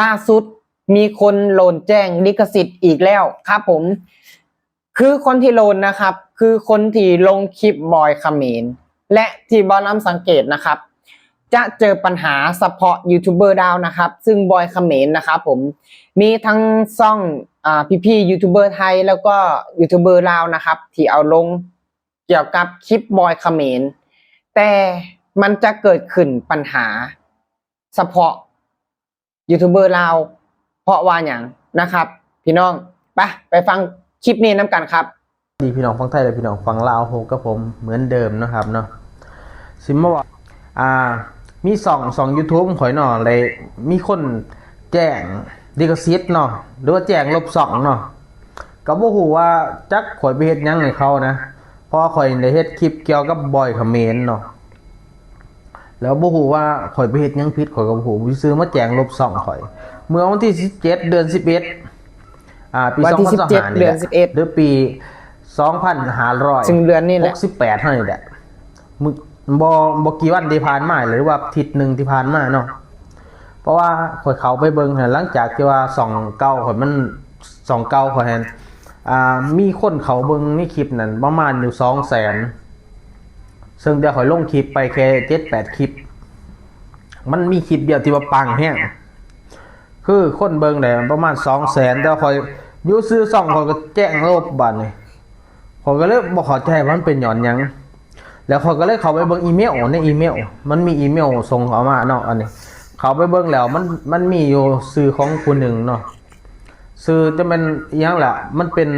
ล่าสุดมีคนโหลนแจ้งลิขสิทธิ์อีกแล้วครับผมคือคนที่โหลนนะครับคือคนที่ลงคลิปบอยเขมรและที่บอลลัมสังเกตนะครับจะเจอปัญหาเฉพาะยูทูบเบอร์ดาวนะครับซึ่งบอยเขมรนะครับผมมีทั้งซ่องพี่ๆยูทูบเบอร์ไทยแล้วก็ยูทูบเบอร์ลาวนะครับที่เอาลงเกี่ยวกับคลิปบอยเขมรแต่มันจะเกิดขึ้นปัญหาเฉพาะยูทูบเบอร์ลาวเพราะว่าอย่างนะครับพี่น้องไปฟังคลิปนี้น้ำกันครับดีพี่น้องฟังไทยและพี่น้องฟังลาวโฮกับผมเหมือนเดิมนะครับเนาะซิมว่ามีสอง YouTube ข่อยเนาะเลยมีคนแจ้งลิขสิทธิ์เนาะหรือว่าแจ้ง-2เนาะก็บ่ฮู้ว่าจักข่อยไปเฮ็ดหยังให้เขานะเพราะข่อยได้เฮ็ดคลิปเกี่ยวกับบอยเขมรเนาะแล้วบ่ฮู้ว่าข่อยไปเฮ็ดหยังผิดข่อยก็บ่ฮู้ซื้อมาแจ้ง-2ข่อยเมื่อวันที่17เดือน11ปี2025นี่แหละหรือปี2500ซึ่งเดือนนี้แหละ68เท่านี้แหละบ่กี่วันที่ผ่านมาหรือว่าอาทิตย์นึงที่ผ่านมาเนาะเพราะว่าข่อยเขาไปเบิ่งหลังจากที่ว่าส่องเก่าข่อยมันส่องเก่าข่อยมีคนเขาเบิ่งในคลิปนั้นประมาณอยู่ 200,000 ซึ่งเดี๋ยวข่อยลงคลิปไปแค่ 7-8 คลิปมันมีคลิปเดียวที่ว่าปังแฮงคือคนเบิ่งได้ประมาณ 200,000 แต่ข่อยอยู่ซื้อส่องข่อยก็แจ้งลบบัดนี้ข่อยก็เลยบ่เข้าใจว่ามันเป็นหย้อนหยังแล้วข่อยก็เลยเข้าไปเบิ่งอีเมลในอีเมลมันมีอีเมลส่งเข้ามาเนาะอันนี้เข้าไปเบิ่งแล้วมันมีอยู่ชื่อของผู้หนึ่งเนาะชื่อจะเป็นอีหยังล่ะมันเป็น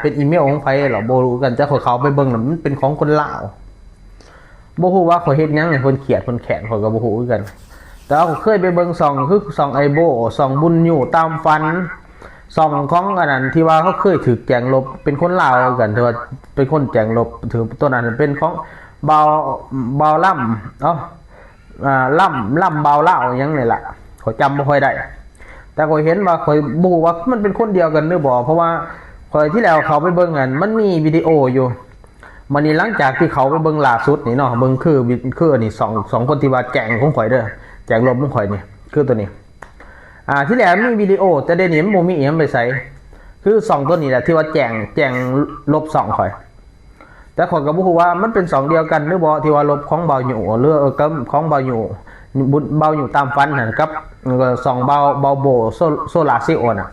เป็นอีเมลของไผเหรอบ่รู้กันแต่ข่อยเข้าไปเบิ่งแล้วมันเป็นของคนลาวบ่ฮู้ว่าข่อยเฮ็ดหยังให้เพิ่นเขียดเพิ่นแค้นข่อยก็บ่ฮู้คือกันแต่ว่าเคยไปเบิ่งส่องคือส่องไอโบส่องบุญอยู่ตามฝันส่องของอันนั้นที่ว่าเขาเคยถูกแจ้งลบเป็นคนลาวกันที่ว่าเป็นคนแจ้งลบถือตัวนั้นเป็นของเบาล่ำล่ำเบาเล่ายังนี่แหละข่อยจำไม่ค่อยได้แต่ข่อยเห็นว่าข่อยบูว่ามันเป็นคนเดียวกันหรือบ่เพราะว่าข่อยที่แล้วเขาไปเบิ่งกันมันมีวิดีโออยู่มันนี่หลังจากที่เขาไปเบิ่งล่าสุดนี่เนาะเบิ่งคืออันนี้สองคนที่ว่าแจ้งของข่อยเด้อแจ้งลบของข่อยนี่คือตัวนี้ที่แล้วมีวิดีโอแต่เดี๋ยวนี้มันบ่มีอีหยังไปใส่คือ2ตัวนี้แหละที่ว่าแจ้ง-2ข่อยแต่ข่อยก็บ่ฮู้ว่ามันเป็น2เดียวกันหรือบ่ที่ว่าลบของเบาอยู่หรือกับของเบาอยู่ตามฝันนั่นกับ2เบาโบโซลาซิโอน่ะ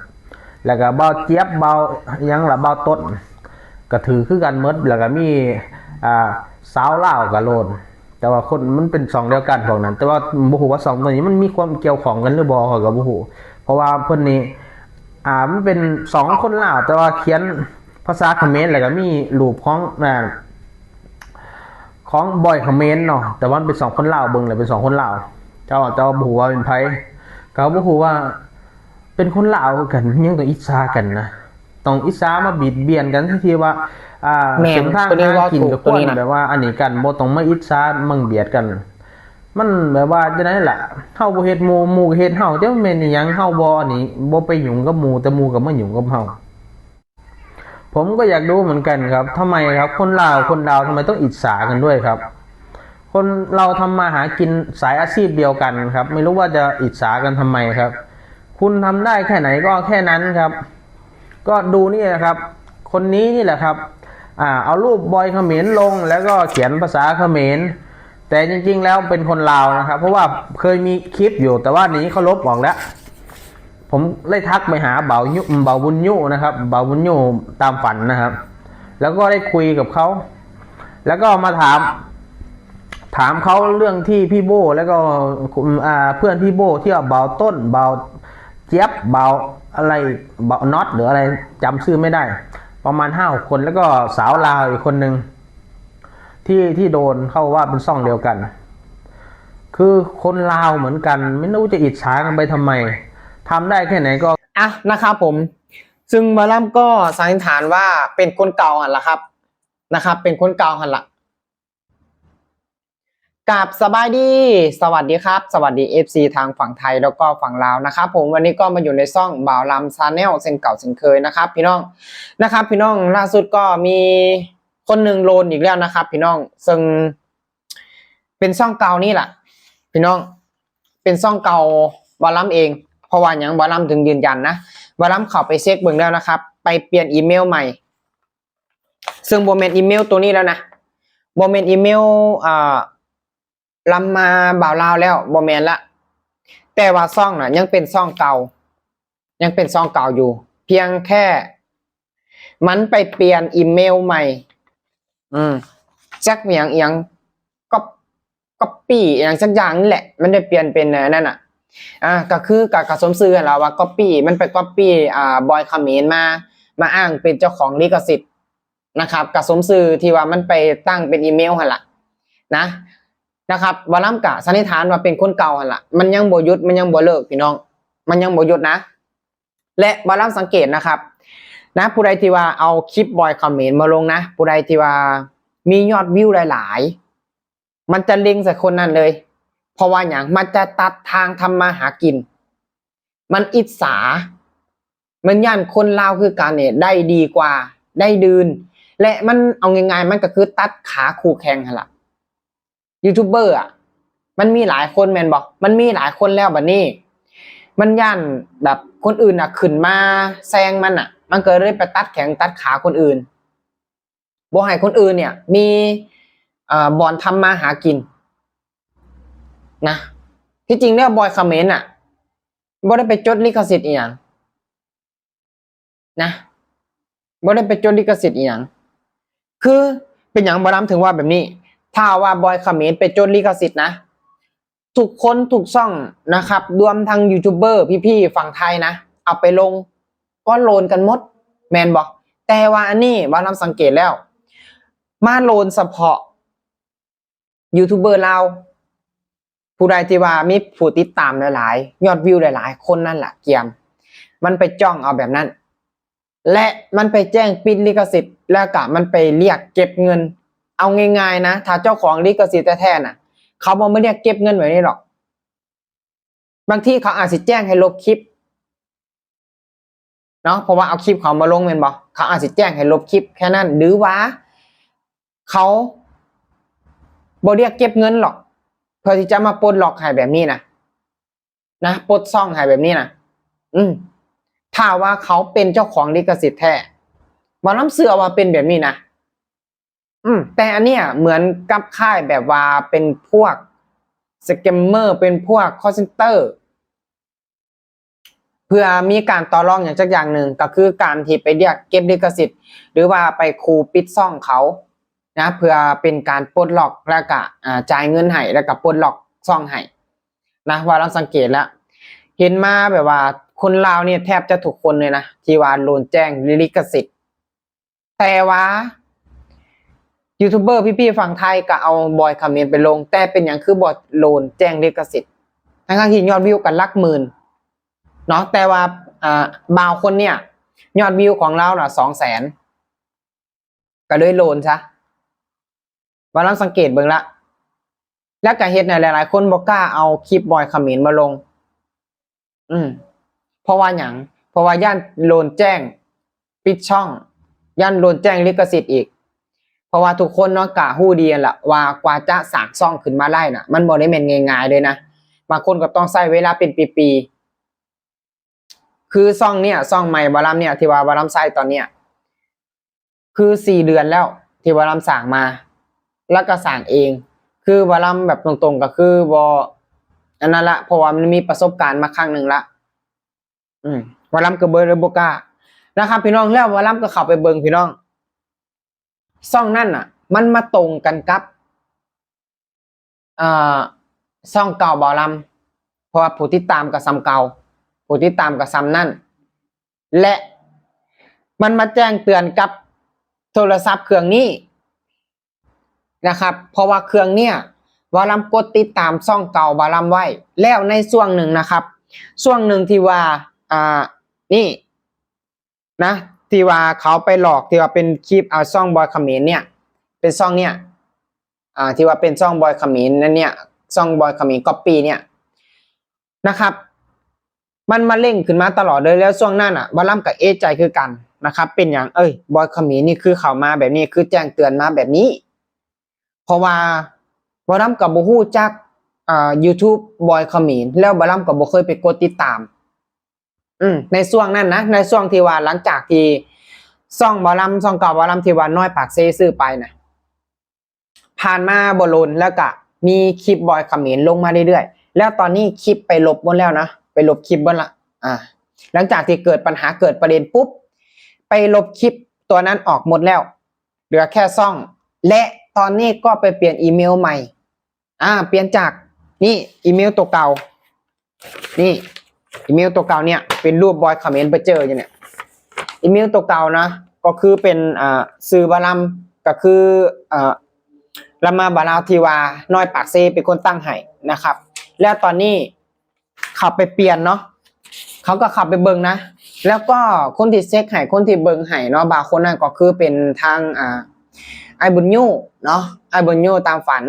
แล้วก็เบาเจี๊ยบเบาหยังล่ะเบาต้นก็ถือคือกันหมดแล้วก็มีสาวลาวก็โลนแต่ว่าคนมันเป็น2เดียวกันพวกนั้นแต่ว่าบ่ฮู้ว่า2ตัวนี้มันมีความเกี่ยวข้องกันหรือบ่ข่อยก็บ่ฮู้เพราะว่าเพิ่นนี่มันเป็น2คนลาวแต่ว่าเขียนภาษาเขมรแล้วก็มีรูปของบอยเขมรเนาะแต่ว่าเป็น2คนลาวเบิ่งเลยเป็น2คนลาวเจ้าบ่ฮู้ว่าเป็นไผก็บ่ฮู้ว่าเป็นคนลาวกันยังต้องอิจฉากันนะต้องอิจฉามาบิดเบียนกันที่ว่าเส้นทางหากินกับคนแบบว่าอันนี้กันบ่ต้องมาอิจฉามึงเบียดกันมันแบบว่าจังได๋ล่ะเฮาบ่เฮ็ดหมู่ก็เฮ็ดเฮาแต่แม่นอีหยังเฮาบ่อันนี้บ่ไปยุ่งกับหมู่แต่หมู่ก็มายุ่งกับเฮาผมก็อยากรู้เหมือนกันครับทำไมครับคนลาวทำไมต้องอิจฉากันด้วยครับคนเราทำมาหากินสายอาชีพเดียวกันครับไม่รู้ว่าจะอิจฉากันทำไมครับคุณทำได้แค่ไหนก็แค่นั้นครับก็ดูนี่นะครับคนนี้นี่แหละครับเอารูปบอยเขมรลงแล้วก็เขียนภาษาเขมรแต่จริงๆแล้วเป็นคนลาวนะครับเพราะว่าเคยมีคลิปอยู่แต่ว่านี้เขาลบออกแล้วผมเลยทักไปหาเบาบุญยุนะครับเบาบุญยุตามฝันนะครับแล้วก็ได้คุยกับเขาแล้วก็มาถามเขาเรื่องที่พี่โบแล้วก็เพื่อนพี่โบที่เบาต้นเบาเจี๊ยบเบาอะไรเบาน็อตหรืออะไรจำชื่อไม่ได้ประมาณ5-6 คนแล้วก็สาวลาวอีกคนนึงที่โดนเข้าว่าเป็นซ่องเดียวกันคือคนลาวเหมือนกันไม่รู้จะอิจฉากันไปทำไมทำได้แค่ไหนก็นะครับผมซึ่งบอลลัมก็สันนิษฐานว่าเป็นคนเก่าหันละครับนะครับเป็นคนเก่าหันละกับสบายดีสวัสดีครับสวัสดี FC ทางฝั่งไทยแล้วก็ฝั่งลาวนะครับผมวันนี้ก็มาอยู่ในซ่องบ่าวลำชาแนลเส้นเก่าเส้นเคยนะครับพี่น้องนะครับพี่น้องล่าสุดก็มีคนหนึ่งโลนอีกแล้วนะครับพี่น้องซึ่งเป็นซ่องเก่านี่แหละพี่น้องเป็นซ่องเก่าบ่าวลำเอง เพราะว่าอย่างบอลัมถึงยืนยันนะบอลัมเข้าไปเช็คเบิ่งแล้วนะครับไปเปลี่ยนอีเมลใหม่ซึ่งโบเมนอีเมลตัวนี้แล้วนะโบเมนอีเมลลำมาบ่าวลาวแล้วโบเมนละแต่ว่าซ่องน่ะยังเป็นซ่องเก่ายังเป็นซ่องเก่าอยู่เพียงแค่มันไปเปลี่ยนอีเมลใหม่จักอย่างก็ปี้อย่างสักอย่างนี่แหละมันได้เปลี่ยนเป็นนั่นน่ะก็คือกับสมซื่อแล้วว่า copy มันไป copy บอยคาเมนมาอ้างเป็นเจ้าของลิขสิทธิ์นะครับกับสมซื่อที่ว่ามันไปตั้งเป็นอีเมลหั่นล่ะนะครับบอลัมกะสันนิษฐานว่าเป็นคนเก่าหั่นล่ะมันยังบ่หยุดมันยังบ่เลิกพี่น้องมันยังบ่หยุดนะและบอลัมสังเกตนะครับนะผู้ใดที่ว่าเอาคลิปบอยคาเมนมาลงนะผู้ใดที่ว่ามียอดวิวหลายๆมันจะเล็งใส่คนนั้นเลยเพราะว่าอย่างมันจะตัดทางทำมาหากินมันอิจฉามันย่านคนลาวคือการเนี่ยได้ดีกว่าได้ดืนและมันเอาง่ายๆมันก็คือตัดขาคู่แข่งหั่นล่ะยูทูบเบอร์มันมีหลายคนแม่นบ่มันมีหลายคนแล้วบัดนี้มันย่านแบบคนอื่นขึ้นมาแซงมันก็เลยไปตัดแขงตัดขาคนอื่นบ่ให้คนอื่นเนี่ยมีบอนทำมาหากินนะที่จริงเนี่ยบอยคาเมนบ่ได้ไปจดลิขสิทธิ์อีหยังนะบ่ได้ไปจดลิขสิทธิ์อีหยังคือเป็นหยังบ่นำถึงว่าแบบนี้ถ้าว่าบอยคาเมนไปจดลิขสิทธิ์นะทุกคนทุกช่องนะครับรวมทั้งยูทูบเบอร์พี่ๆฝั่งไทยนะเอาไปลงก็โลนกันหมดแมนบอกแต่ว่าอันนี้บ่นำสังเกตแล้วมาโลนเฉพาะยูทูบเบอร์ลาวผู้ใดที่ว่ามีผู้ติดตามหลายๆยอดวิวหลายๆคนนั่นแหละเกียมมันไปจ้องเอาแบบนั้นและมันไปแจ้งปิดลิขสิทธิ์แล้วก็มันไปเรียกเก็บเงินเอาง่ายๆนะถ้าเจ้าของลิขสิทธิ์แท้ๆน่ะเขาบอกไม่เรียกเก็บเงินแบบนี้หรอกบางทีเขาอาจจะแจ้งให้ลบคลิปเนาะเพราะว่าเอาคลิปเขามาลงเป็นบอกเขาอาจจะแจ้งให้ลบคลิปแค่นั้นหรือว่าเขาบ่เรียกเก็บเงินหรอกเพื่อที่จะมาปลดล็อกให้แบบนี้นะปลดซ่องให้แบบนี้นะถ้าว่าเขาเป็นเจ้าของลิขสิทธิ์แท้บ่น้ำเสือว่าเป็นแบบนี้นะแต่อันเนี้ยเหมือนกับค่ายแบบว่าเป็นพวกสแกมเมอร์เป็นพวกคอลเซ็นเตอร์เพื่อมีการต่อรองอย่างสักอย่างหนึ่งก็คือการที่ไปเรียกเก็บลิขสิทธิ์หรือว่าไปคูปิดซ่องเขานะเพื่อเป็นการปลดล็อกแล้วก็จ่ายเงินให้แล้วก็ปลดล็อกซ่องให้นะว่าเราสังเกตแล้วเห็นมาแบบว่าคนลาวเนี่ยแทบจะทุกคนเลยนะที่ว่าโดนแจ้งลิขสิทธิ์แต่ว่ายูทูบเบอร์พี่ๆฝั่งไทยก็เอาบอยคาเมนไปลงแต่เป็นอย่างคือบอดโลนแจ้งลิขสิทธิ์ทั้งที่ยอดวิวกันหลักหมื่นเนาะแต่ว่าบางคนเนี่ยยอดวิวของเรา200,000ก็เลยโลนซะว่าเราสังเกตเบิ่งละแล้วก็เฮ็ดในหลายๆคนบ่กล้าเอาคลิปบอยคาเมนมาลงเพราะว่าหยังเพราะว่าย่านโลนแจ้งปิดช่องย่านโลนแจ้งลิขสิทธิ์อีกเพราะว่าทุกคนเนาะกะฮู้ดีแหละว่ากว่าจะสร้างช่องขึ้นมาได้น่ะมันบ่ได้แม่นง่ายๆเลยนะบางคนก็ต้องใช้เวลาเป็นปีๆคือช่องเนี่ยช่องใหม่บอลัมเนี่ยที่ว่าบอลัมใช้ตอนเนี้ยคือ4 เดือนแล้วที่บอลัมสร้างมาแล้วก็สร้างเองคือบอลัมแบบตรงๆก็คือบออันนั้นละเพราะว่ามันมีประสบการณ์มาครั้งหนึ่งละบอลัมก็เบิร์ดโบกานะครับพี่น้องแล้วบอลัมก็เข้าไปเบิ่งพี่น้องซ่องนั่นมันมาตรงกันกับซ่องเก่าบอลัมเพราะว่าผู้ติดตามกับซ้ำเก่าผู้ติดตามกับซ้ำนั่นและมันมาแจ้งเตือนกับโทรศัพท์เครื่องนี้นะครับเพราะว่าเครื่องเนี่ยบอลัมกดติดตามซ่องเก่าบอลัมไว้แล้วในช่วงหนึ่งนะครับช่วงหนึ่งที่ว่านี่นะที่ว่าเขาไปหลอกที่ว่าเป็นคลิปซ่องบอยคาเมนเนี่ยเป็นซ่องเนี่ยที่ว่าเป็นซ่องบอยคาเมนนั่นเนี่ยซ่องบอยคาเมนก๊อปปี้เนี่ยนะครับมันมาเร่งขึ้นมาตลอดเลยแล้วช่วงนั้นบอลัมกับใจคือกันนะครับเป็นอย่างบอยคาเมนนี่คือเขามาแบบนี้คือแจ้งเตือนมาแบบนี้เพราะว่าบอลัมกับบ่ฮู้จักYouTube บอยคาเมนแล้วบอลัมกับบ่เคยไปกดติดตาม ในช่วงนั้นนะในช่วงที่ว่าหลังจากที่ซ่องบอลำซ่องเก่าบอลำที่ว่าน้อยปากเซซื้อไปนะผ่านมาบอลนแล้วก็มีคลิปบอยเขมรลงมาเรื่อยๆแล้วตอนนี้คลิปไปลบหมดแล้วนะไปลบคลิปหมดละหลังจากที่เกิดปัญหาเกิดประเด็นปุ๊บไปลบคลิปตัวนั้นออกหมดแล้วเหลือแค่ซ่องและตอนนี้ก็ไปเปลี่ยนอีเมลใหม่เปลี่ยนจากนี่อีเมลตัวเก่านี่อีเมลตัวเก่าเนี่ยเป็นรูปบอยเขมรไปเจออยู่เนี่ยอีเมลตัวเก่านะก็คือเป็นสื่อบาลัมก็คือรามาบาลาวทีวาน้อยปากเซเป็นคนตั้งให้นะครับแล้วตอนนี้ขับไปเปลี่ยนเนาะเขาก็ขับไปเบิงนะแล้วก็คนที่เช็คให้คนที่เบิงให้เนาะบางคนนั่นก็คือเป็นทางไอบุญยูเนาะไอบุญยูตามฝัน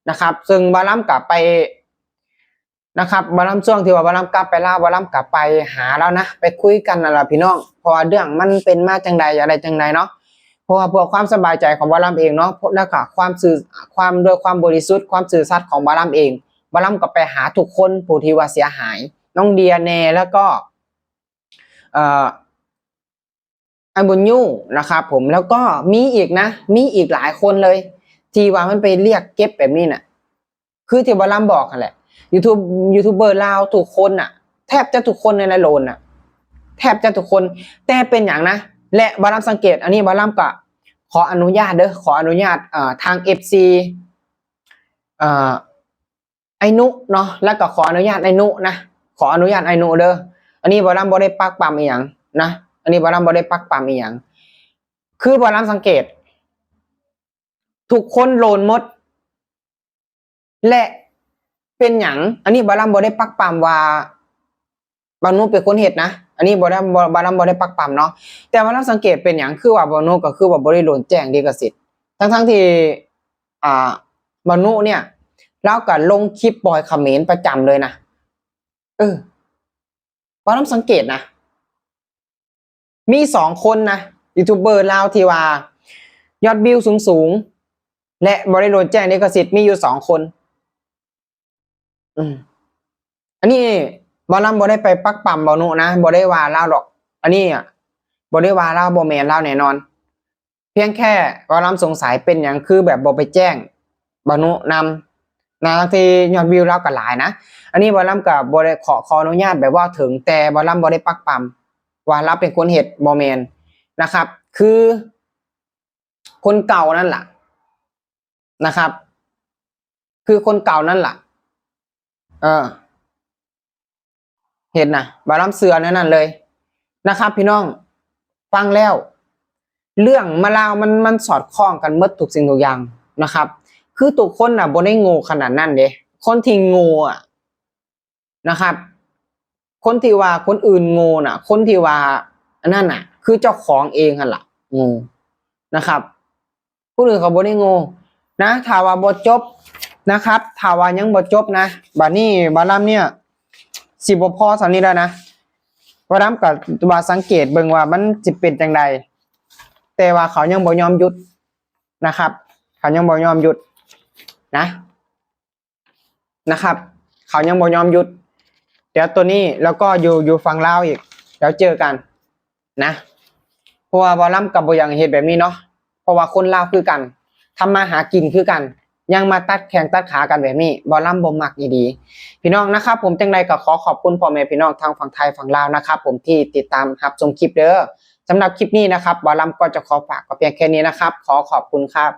นะครับซึ่งบาลัมกลับไปนะครับบาลัมช่วงที่ว่าบาลัมกลับไปล่าบาลัมกลับไปหาแล้วนะไปคุยกันนั่นแหละพี่น้องเพราะว่าเรื่องมันเป็นมาจังใดอะไรจังใดเนาะเพราะว่าเพื่อความสบายใจของบาลัมเองเนาะแล้วก็ความด้วยความบริสุทธิ์ความสื่อสัตย์ของบาลัมเองบาลัมก็ไปหาทุกคนผู้ที่ว่าเสียหายน้องเดียเน่แล้วก็ไอบุญยูนะครับผมแล้วก็มีอีกนะมีอีกหลายคนเลยที่ว่ามันไปเรียกเก็บแบบนี้น่ะคือที่บาลัมบอกกันแหละยูทูบเบอร์ลาวทุกคนน่ะแทบจะทุกคนในโลนน่ะแทบจะทุกคนแต่เป็นอย่างนะและบาลัมสังเกตอันนี้บาลัมก็ขออนุญาตเด้อขออนุญาตทาง FC ไอนุเนาะแล้วก็ขออนุญาตไอนุนะขออนุญาตไอนุเด้ออันนี้บาลัมบ่ได้ปักปั๊มอีหยังนะอันนี้บาลัมบ่ได้ปักปั๊มอีหยังคือบาลัมสังเกตทุกคนโลนหมดและเป็นหยังอันนี้บาลัมบ่ได้ปักปั๊มว่าบานุเป็นคนเฮ็ดนะอันนี้บาลัมบ่ได้ปักปั๊มเนาะแต่บาลัมสังเกตเป็นหยังคือว่าบานุก็คือว่าบ่ได้โดนแจ้งลิขสิทธิ์ทั้งที่บานุเนี่ยแล้วก็ลงคลิปบอยเขมรประจำเลยนะบาลัมสังเกตนะมี2คนนะยูทูบเบอร์ลาวที่ว่ายอดวิวสูงและบ่ได้โดนแจ้งลิขสิทธิ์มีอยู่2คนอันนี้บาลัมบ่ได้ไปปักปั๊มบานุนะบ่ได้ว่าเล่าหรอกอันนี้บ่ได้ว่าเล่าบ่แม่นเล่าแน่นอนเพียงแค่บาลัมสงสัยเป็นอย่างคือแบบบ่ไปแจ้งบานุนำนะที่ยอดวิวเล่าก็หลายนะอันนี้บาลัมก็บ่ได้ขออนุญาตแบบว่าถึงแต่บาลัมบ่ได้ปักปั๊มว่าเราเป็นคนเฮ็ดบ่แม่นนะครับคือคนเก่านั่นแหละนะครับ คือคนเก่านั่นแหละเห็นนะบาลัมเสือนั่นเลยนะครับพี่น้องฟังแล้วเรื่องมาลาวมันสอดคล้องกันหมดทุกสิ่งทุกอย่างนะครับคือทุกคนน่ะบ่ได้โง่ขนาดนั้นเด้คนที่โง่นะครับคนที่ว่าคนอื่นโง่น่ะคนที่ว่าอันนั้นน่ะคือเจ้าของเองหั่นล่ะโง่นะครับผู้อื่นเขาบ่ได้โง่นะถ้าว่าบ่จบนะครับถ้าว่ายังบ่จบนะบัดนี้บาลัมเนี่ยสิบ่พอสำนี้แล้วนะบาลัมก็ว่าสังเกตเบิ่งว่ามันสิเป็นจังใดแต่ว่าเขายังบ่ยอมหยุดนะครับเขายังบ่ยอมหยุดนะครับเขายังบ่ยอมหยุดเดี๋ยวตัวนี้แล้วก็อยู่ฝั่งลาวอีกเดี๋ยวเจอกันนะเพราะว่าบาลัมกับบ่อยากเฮ็ดแบบนี้เนาะเพราะว่าคนลาวคือกันทำมาหากินคือกันยังมาตัดแข้งตัดขากันแบบนี้บอลลัมบ่มักดีพี่น้องนะครับผมจังใดก็ขอขอบคุณพ่อแม่พี่น้องทางฝั่งไทยฝั่งลาวนะครับผมที่ติดตามรับชมคลิปเด้อสำหรับคลิปนี้นะครับบอลลัมก็จะขอฝากก็เพียงแค่นี้นะครับขอขอบคุณครับ